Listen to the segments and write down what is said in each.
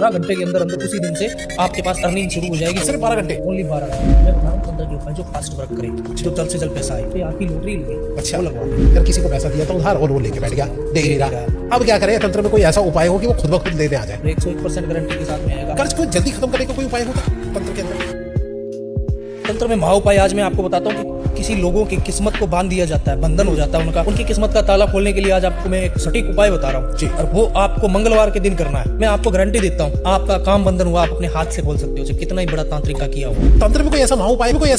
12 घंटे के अंदर अंदर उसी दिन से आपके पास अर्निंग शुरू हो जाएगी। सिर्फ 12 घंटे? ओनली 12 घंटे। मैं बता रहा हूँ तंत्र के उपाय जो फास्ट वर्क करे, जो जल्द से जल्द पैसा आए। तो आपकी लॉटरी लगी, अच्छा, वो लगवा। अगर किसी को पैसा दिया तो उधार और वो लेके बैठ गया, दे ही नहीं रहा। अब क्या करें? तंत्र में कोई ऐसा उपाय हो कि वो खुद ब खुद लेने आ जाए? 101% गारंटी के साथ में आएगा। कर्ज को जल्दी खत्म करने का कोई उपाय होगा तंत्र के अंदर? तंत्र में महाउपाय आज मैं आपको बताता हूँ कि किसी लोगों की किस्मत को बांध दिया जाता है, बंधन हो जाता है उनका। उनकी किस्मत का ताला खोलने के लिए आज आपको मैं एक सटीक उपाय बता रहा हूँ, और वो आपको मंगलवार के दिन करना है। मैं आपको गारंटी देता हूँ आपका काम बंधन हुआ, आप अपने हाथ से खोल सकते हो, चाहे कितना ही बड़ा तांत्रिक का किया हो। तंत्र में कोई ऐसा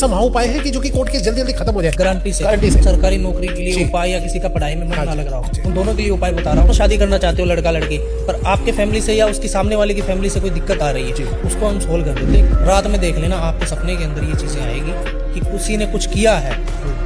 महाउपाय है कि जो कि कोर्ट केस जल्दी जल्दी खत्म हो जाए? गारंटी से। सरकारी नौकरी के लिए उपाय या किसी का पढ़ाई में मन ना लग रहा हो, उन दोनों के लिए उपाय बता रहा हूँ। तो शादी करना चाहते हो लड़का लड़की, पर आपके फैमिली से या उसकी सामने वाले की फैमिली से कोई दिक्कत आ रही है, उसको हम सोल्व कर देते हैं। रात में देख लेना, आपके सपने के अंदर ये चीजें आएगी कि किसी ने कुछ किया है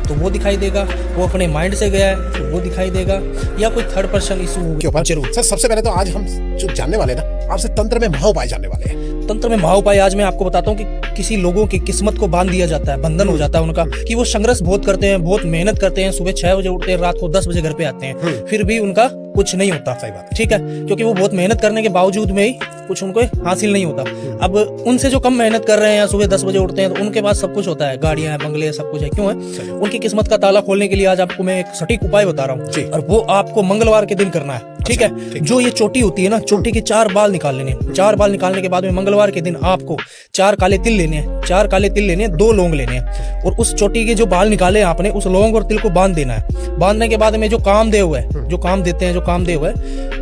तो वो दिखाई देगा, वो अपने माइंड से गया है तो वो दिखाई देगा, या कोई थर्ड पर्सन इशू के ऊपर। जरूर सर, सबसे पहले तो आज हम जो जानने वाले ना आपसे तंत्र में महाउपाय जानने वाले हैं। तंत्र में महाउपाय आज मैं आपको बताता हूँ कि किसी लोगों की किस्मत को बांध दिया जाता है, बंधन हो जाता है उनका, कि वो संघर्ष बहुत करते हैं, बहुत मेहनत करते हैं, सुबह 6 बजे उठते हैं, रात को 10 बजे घर पे आते हैं, फिर भी उनका कुछ नहीं होता। सही बात है। ठीक है, क्योंकि वो बहुत मेहनत करने के बावजूद में ही कुछ उनको हासिल नहीं होता। अब उनसे जो कम मेहनत कर रहे हैं, सुबह 10 बजे उठते हैं, तो उनके पास सब कुछ होता है, गाड़ियां हैं, बंगले, सब कुछ है। क्यों है? उनकी किस्मत का ताला खोलने के लिए आज आपको मैं एक सटीक उपाय बता रहा हूँ, और वो आपको मंगलवार के दिन करना है। ठीक है, जो ये चोटी होती है ना, चोटी के 4 बाल निकाल लेने। 4 बाल निकालने के बाद में मंगलवार के दिन आपको 4 काले तिल लेने हैं। 4 काले तिल लेने हैं, 2 लौंग लेने हैं, और उस चोटी के जो बाल निकाले आपने, उस लौंग और तिल को बांध देना है। बांधने के बाद में जो कामदेव है, जो काम देते हैं, जो कामदेव है,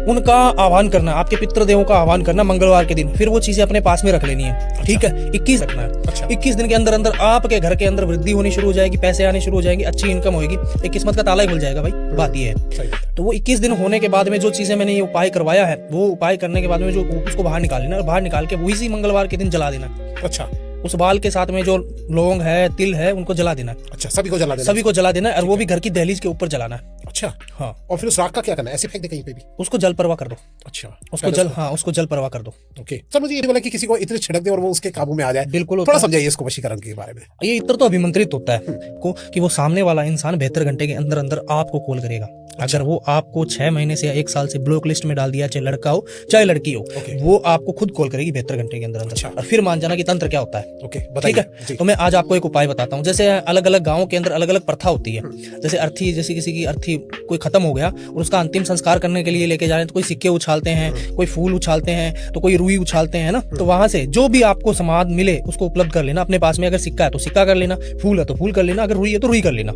उनका आह्वान करना, आपके पितृदेवों का आह्वान करना मंगलवार के दिन। फिर वो चीजें अपने पास में रख लेनी है। ठीक है, 21 रखना है। 21 दिन के अंदर अंदर आपके घर के अंदर वृद्धि होनी शुरू हो जाएगी, पैसे आने शुरू हो जाएंगे, अच्छी इनकम होगी, एक किस्मत का ताला ही खुल जाएगा भाई। बात ये है। तो वो 21 दिन होने के बाद में जो चीजें मैंने ये उपाय करवाया है, वो उपाय करने के बाद में जो उसको बाहर निकाल लेना, और बाहर निकाल के वही मंगलवार के दिन जला देना। अच्छा, उस बाल के साथ में जो लौंग है, तिल है, उनको जला देना। अच्छा, सभी को जला देना? सभी को जला देना, और वो भी घर की दहलीज के ऊपर जलाना है। अच्छा, हाँ। और फिर उस राख का क्या करना है? ऐसे फेंक दे कहीं पे भी? उसको जल परवाह कर दो। अच्छा, उसको जल, हाँ, उसको जल परवाह कर दो। ओके सर, मुझे ये बोला कि किसी को इत्र छिड़क दे और वो उसके काबू में आ जाए। बिल्कुल, थोड़ा समझाइए इसको वशीकरण के बारे में। ये इत्र तो अभिमंत्रित होता है को कि वो सामने वाला इंसान 72 घंटे के अंदर अंदर आपको कॉल करेगा। अगर वो आपको 6 महीने से या 1 साल से ब्लॉक लिस्ट में डाल दिया, चाहे लड़का हो चाहे लड़की हो, वो आपको खुद कॉल करेगी 72 घंटे के अंदर अंदर। और फिर मान जाना कि तंत्र क्या होता है। ठीक है, तो मैं आज आपको एक उपाय बताता हूँ। जैसे अलग अलग गाँव के अंदर अलग अलग प्रथा होती है। जैसे अर्थी, जैसे किसी की अर्थी कोई खत्म हो गया और उसका अंतिम संस्कार करने के लिए लेके जा रहे हैं, तो कोई सिक्के उछालते हैं, कोई फूल उछालते हैं, तो कोई रुई उछालते हैं ना। तो वहां से जो भी आपको समाध मिले उसको उपलब्ध कर लेना अपने पास में। अगर सिक्का है तो सिक्का कर लेना, फूल है तो फूल कर लेना, अगर रुई है तो रुई कर लेना।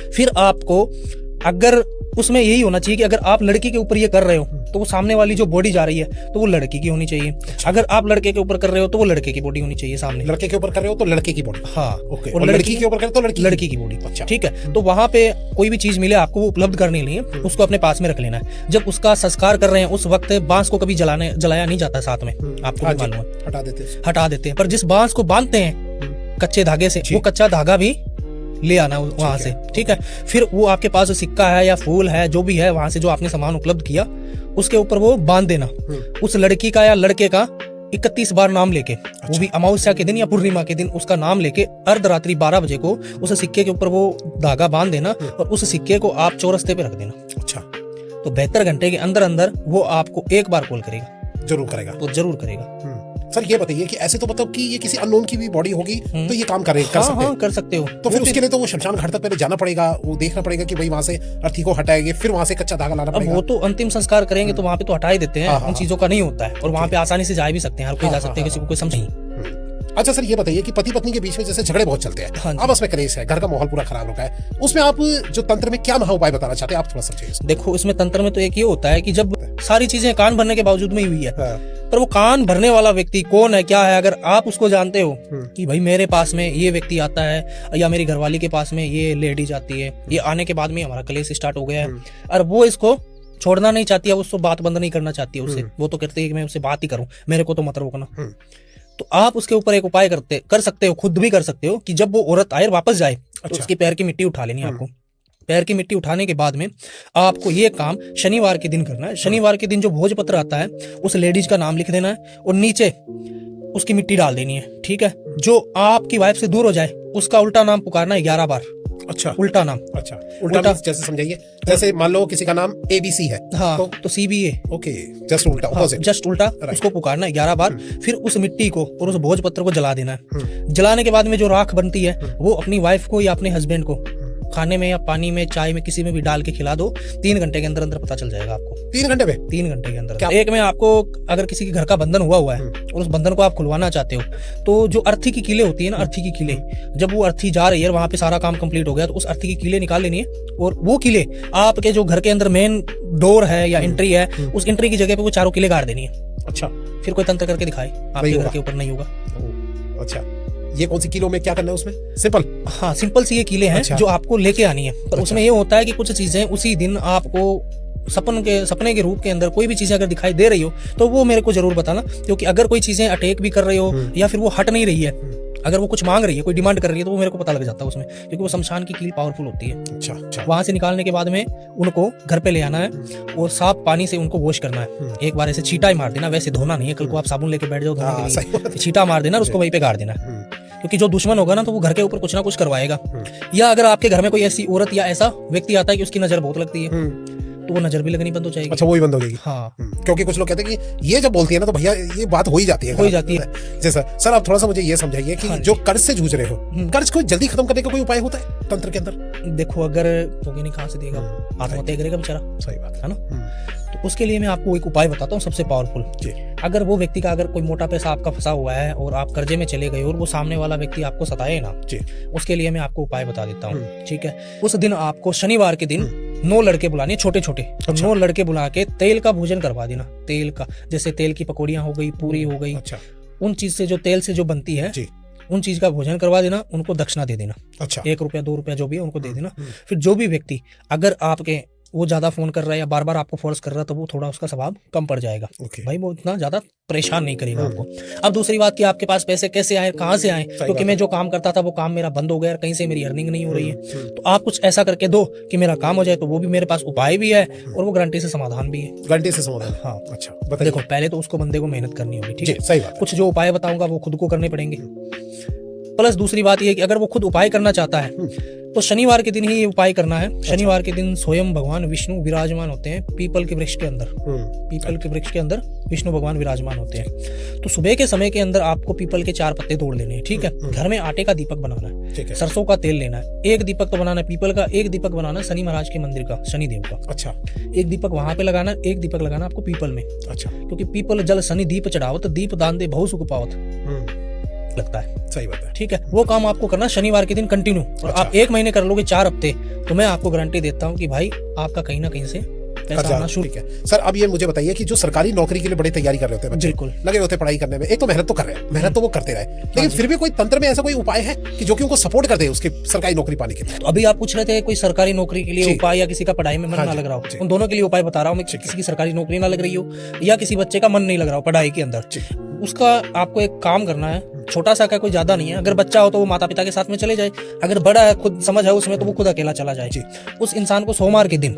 फिर आपको, अगर उसमें यही होना चाहिए कि अगर आप लड़की के ऊपर ये कर रहे हो तो वो सामने वाली जो बॉडी जा रही है तो वो लड़की की होनी चाहिए। अगर आप लड़के के ऊपर कर रहे हो तो वो लड़के की बॉडी होनी चाहिए सामने। लड़के के ऊपर कर रहे हो तो लड़के की बॉडी? हाँ, ओके। और लड़की के ऊपर कर रहे हो तो लड़की की बॉडी। अच्छा, ठीक है, तो वहां पे कोई भी चीज मिले आपको, वो उपलब्ध करने के लिए उसको अपने पास में रख लेना है। जब उसका संस्कार कर रहे हैं उस वक्त बांस को कभी जलाया नहीं जाता साथ में, आपको भी मालूम है, हटा देते हैं। पर जिस बांस को बांधते हैं कच्चे धागे से, वो कच्चा धागा भी ले आना वहां से। ठीक है, फिर वो आपके पास जो सिक्का है या फूल है, जो भी है, वहां से जो आपने सामान उपलब्ध किया उसके ऊपर वो बांध देना। उस लड़की का या लड़के का 31 बार नाम लेके, वो भी अमावस्या के दिन या पूर्णिमा के दिन उसका नाम लेके अर्धरात्रि 12 बजे को उस सिक्के के ऊपर वो धागा बांध देना, और उस सिक्के को आप चौरस्ते पे रख देना। अच्छा, तो 72 घंटे के अंदर अंदर वो आपको एक बार कॉल करेगा। जरूर करेगा? तो जरूर करेगा। सर ये बताइए कि ऐसे तो मतलब कि ये किसी अननोन की भी बॉडी होगी तो ये काम कर सकते हो? तो फिर उसके लिए तो वो शमशान घाट तक पहले जाना पड़ेगा, वो देखना पड़ेगा कि भाई वहां से अर्थी को हटाएंगे, फिर वहां से कच्चा धागा लाना पड़ेगा। वो तो अंतिम संस्कार करेंगे तो वहां पे तो हटा ही देते हैं, उन चीजों का नहीं होता है, और वहां पे आसानी से जा भी सकते हैं, हर कोई जा सकते हैं, किसी को कोई समझ नहीं। अच्छा सर, ये बताइए कि पति पत्नी के बीच में जैसे झगड़े बहुत चलते हैं, आपस में कलेश है, घर का माहौल पूरा खराब होता है, उसमें आप जो तंत्र में क्या महा उपाय बताना चाहते हैं, आप थोड़ा समझिए। देखो, इसमें तंत्र में तो एक ये होता है कि जब सारी चीजें कान भरने के बावजूद में ही हुई है, पर वो कान भरने वाला व्यक्ति कौन है, क्या है, अगर आप उसको जानते हो कि भाई मेरे पास में ये व्यक्ति आता है या मेरी घरवाली के पास में ये लेडीज आती है, ये आने के बाद में हमारा कलेश स्टार्ट हो गया है, और वो इसको छोड़ना नहीं चाहती है, उसको बात बंद नहीं करना चाहती है उससे, वो तो कहती है कि मैं उससे बात ही करूं, मेरे को तो मत रोकना। तो आप उसके ऊपर एक उपाय कर सकते हो, खुद भी कर सकते हो, कि जब वो औरत आए और वापस जाए तो उसके पैर की मिट्टी उठा लेनी है आपको। पैर की मिट्टी उठाने के बाद में आपको ये काम शनिवार के दिन करना है। शनिवार के दिन जो भोजपत्र आता है उस लेडीज का नाम लिख देना है और नीचे उसकी मिट्टी डाल देनी है। ठीक है, जो आपकी वाइफ से दूर हो जाए उसका उल्टा नाम पुकारना है 11 बार। अच्छा, उल्टा नाम। अच्छा, उल्टा जैसे समझाइए। जैसे मान लो किसी का नाम ABC है, हाँ तो CBA, ओके, जस्ट उल्टा, ऑपोजिट, जस्ट उल्टा उसको पुकारना है 11 बार। फिर उस मिट्टी को और उस भोजपत्र को जला देना है। जलाने के बाद में जो राख बनती है वो अपनी वाइफ को या अपने हस्बैंड को खाने में या पानी में, चाय में, किसी में भी डाल के खिला दो। 3 घंटे के अंदर अंदर पता चल जाएगा आपको। 3 घंटे में? 3 घंटे के अंदर। एक में आपको अगर किसी के घर का बंधन हुआ है और उस बंधन को आप खुलवाना चाहते हो, तो जो अर्थी की कीले होती है ना, अर्थी की कीले, जब वो अर्थी जा रही है वहां पे सारा काम कंप्लीट हो गया, तो उस अर्थी की कीले निकाल लेनी है और वो कीले आपके जो घर के अंदर मेन डोर है या एंट्री है, उस एंट्री की जगह पे वो चारों कीले गाड़ देनी है। अच्छा, फिर कोई तंत्र करके दिखाए आपके घर के ऊपर नहीं होगा। अच्छा, ये कौन सी किलो में क्या करना है उसमें? सिंपल? हाँ, सिंपल सी ये कीले हैं। अच्छा। जो आपको लेके आनी है, पर उसमें ये होता है कि कुछ चीजें उसी दिन आपको सपने के रूप के अंदर कोई भी चीजें अगर दिखाई दे रही हो तो वो मेरे को जरूर बताना, क्योंकि अगर कोई चीजें अटैक भी कर रही हो या फिर वो हट नहीं रही है, अगर वो कुछ मांग रही है, कोई डिमांड कर रही है, तो वो मेरे को पता लग जाता है उसमें, क्योंकि वो शमशान की कील पावरफुल होती है। अच्छा। वहां से निकालने के बाद में उनको घर पे ले आना है और साफ पानी से उनको वॉश करना है। एक बार ऐसे छींटा ही मार देना, वैसे धोना नहीं है। कल को आप साबुन लेके बैठ जाओ धोने के लिए, छींटा मार देना और उसको वहीं पे गाड़ देना, क्योंकि जो दुश्मन होगा ना तो वो घर के ऊपर कुछ ना कुछ करवाएगा। या अगर आपके घर में कोई ऐसी औरत या ऐसा व्यक्ति आता है कि उसकी नजर बहुत लगती है, तो वो नजर भी लगनी बंद हो जाएगी। अच्छा, वो ही बंद हो जाएगी। हाँ, क्योंकि कुछ लोग कहते हैं कि ये जब बोलती है ना तो भैया ये बात हो ही जाती है। जैसा सर, आप थोड़ा सा मुझे ये समझाइए कि जो कर्ज से जूझ रहे हो, कर्ज को जल्दी खत्म करने का कोई उपाय होता है तंत्र के अंदर? देखो, अगर तो नहीं कहाँ से देगा, आत्महत्या करेगा बेचारा। सही बात है ना। तो उसके लिए मैं आपको एक उपाय बताता हूँ, सबसे पावरफुल। अगर वो व्यक्ति का अगर कोई मोटा पैसा आपका फंसा हुआ है और आप कर्जे में चले गए और वो सामने वाला व्यक्ति आपको सताए ना, उसके लिए मैं आपको उपाय बता देता हूँ। ठीक है, उस दिन आपको शनिवार के दिन 9 लड़के बुलाने, छोटे छोटे। अच्छा। 9 लड़के बुला के तेल का भोजन करवा देना। तेल का, जैसे तेल की पकौड़ियां हो गई, पूरी हो गई। अच्छा। उन चीज से जो तेल से जो बनती है उन चीज का भोजन करवा देना, उनको दक्षिणा दे देना। अच्छा। 1 रुपया 2 रुपया जो भी है उनको दे देना। फिर जो भी व्यक्ति अगर आपके वो ज्यादा फोन कर रहा है या बार बार आपको फोर्स कर रहा है, तो वो थोड़ा उसका स्वभाव कम पड़ जाएगा। भाई वो इतना ज्यादा परेशान नहीं करेगा आपको। अब दूसरी बात कि आपके पास पैसे कैसे आए, कहाँ से आए, क्योंकि मैं जो काम करता था वो काम मेरा बंद हो गया, कहीं से मेरी अर्निंग नहीं हो रही है। तो आप कुछ ऐसा करके दो कि मेरा काम हो जाए, तो वो भी मेरे पास उपाय भी है और वो गारंटी से समाधान भी है। गारंटी से समाधान? हाँ। अच्छा, देखो, पहले तो उसको बंदे को मेहनत करनी होगी। ठीक है, सही बात। कुछ जो उपाय बताऊंगा वो खुद को करने पड़ेंगे। प्लस दूसरी बात यह कि अगर वो खुद उपाय करना चाहता है तो शनिवार के दिन ही ये उपाय करना है। शनिवार के दिन स्वयं भगवान विष्णु विराजमान होते हैं पीपल के वृक्ष के अंदर। पीपल के वृक्ष के अंदर विष्णु भगवान विराजमान होते हैं। तो सुबह के समय के अंदर आपको पीपल के 4 पत्ते तोड़ लेने हैं। ठीक है, घर में आटे का दीपक बनाना है, सरसों का तेल लेना है। 1 दीपक तो बनाना है पीपल का, 1 दीपक बनाना है शनि महाराज के मंदिर का, शनिदेव का। अच्छा। 1 दीपक वहां पे लगाना, 1 दीपक लगाना आपको पीपल में। अच्छा। क्योंकि पीपल जल शनि दीप चढ़ावत, दीप दान दे बहु सुख पावत लगता है। सही बात है। ठीक है, वो काम आपको करना शनिवार के दिन कंटिन्यू। और अच्छा। आप 1 महीने कर लोगे, 4 हफ्ते, तो मैं आपको गारंटी देता हूँ कि भाई आपका कहीं ना कहीं से पैसा आना शुरू। ठीक है सर, अब ये मुझे बताइए कि जो सरकारी नौकरी के लिए बड़ी तैयारी कर रहे होते हैं बच्चे, बिल्कुल लगे होते हैं पढ़ाई करने में, एक तो मेहनत तो कर रहे हैं, मेहनत तो वो करते रहे, लेकिन फिर भी कोई तंत्र में ऐसा कोई उपाय है कि जो कि उनको सपोर्ट कर दे उसके सरकारी नौकरी पाने के लिए? तो अभी आप पूछ रहे थे कोई सरकारी नौकरी के लिए उपाय या किसी का पढ़ाई में मन ना लग रहा हो, उन दोनों के लिए उपाय बता रहा हूँ मैं। किसी की सरकारी नौकरी ना लग रही हो या किसी बच्चे का मन नहीं लग रहा हो पढ़ाई के अंदर, उसका आपको एक काम करना है। छोटा सा का कोई ज्यादा नहीं है। अगर बच्चा हो तो वो माता पिता के साथ में चले जाए, अगर बड़ा है खुद समझ है उसमें तो वो खुद अकेला चला जाए। उस इंसान को सोमवार के दिन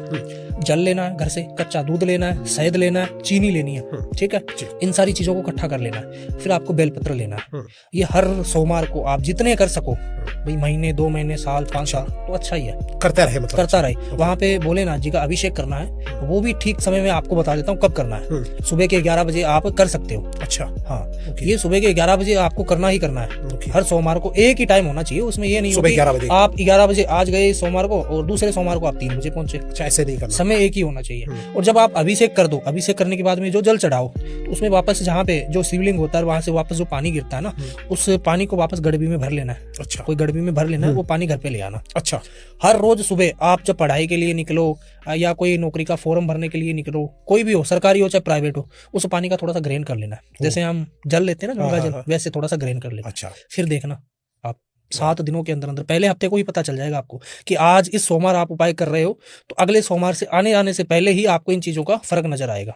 जल लेना है, घर से कच्चा दूध लेना है, शहद लेना है, चीनी लेनी है। ठीक है, इन सारी चीजों को इकट्ठा कर लेना है। फिर आपको बेलपत्र लेना है। ये हर सोमवार को आप जितने कर सको, भाई महीने 2 महीने साल 5 साल तो अच्छा ही है, करता रहे, मतलब करता रहे। वहां पे भोलेनाथ जी का अभिषेक करना है, वो भी ठीक समय में आपको बता देता हूँ कब करना है। सुबह के 11 बजे आप कर सकते हो। अच्छा। हाँ, ये सुबह के 11 बजे आपको करना ही करना है। हर सोमवार को एक ही टाइम होना चाहिए, उसमें ये नहीं हो कि आप 11 बजे आज गए सोमवार को और दूसरे सोमवार को आप 3 बजे पहुंचे। अच्छा, ऐसे नहीं करना, समय एक ही होना चाहिए। और जब आप अभिषेक कर दो, अभिषेक करने के बाद में जो जल चढ़ाओ, तो उसमें वापस जहाँ पे जो शिवलिंग होता है वहां से वापस जो पानी गिरता है ना, उस पानी को वापस गड़बी में भर लेना है। अच्छा। कोई गड़बी में भर लेना है, वो पानी घर पे ले आना। अच्छा। हर रोज सुबह आप जब पढ़ाई के लिए निकलो या कोई नौकरी का फॉर्म भरने के लिए निकलो, कोई भी हो, सरकारी हो चाहे प्राइवेट हो, उस पानी का थोड़ा सा ग्रहण कर लेना है। जैसे हम जल लेते हैं ना गंगा जल, वैसे थोड़ा सा ग्रहण कर लेना। अच्छा। फिर देखना आप 7 दिनों के अंदर अंदर, पहले हफ्ते को ही पता चल जाएगा आपको कि आज इस सोमवार आप उपाय कर रहे हो, तो अगले सोमवार से आने से पहले ही आपको इन चीजों का फर्क नजर आएगा।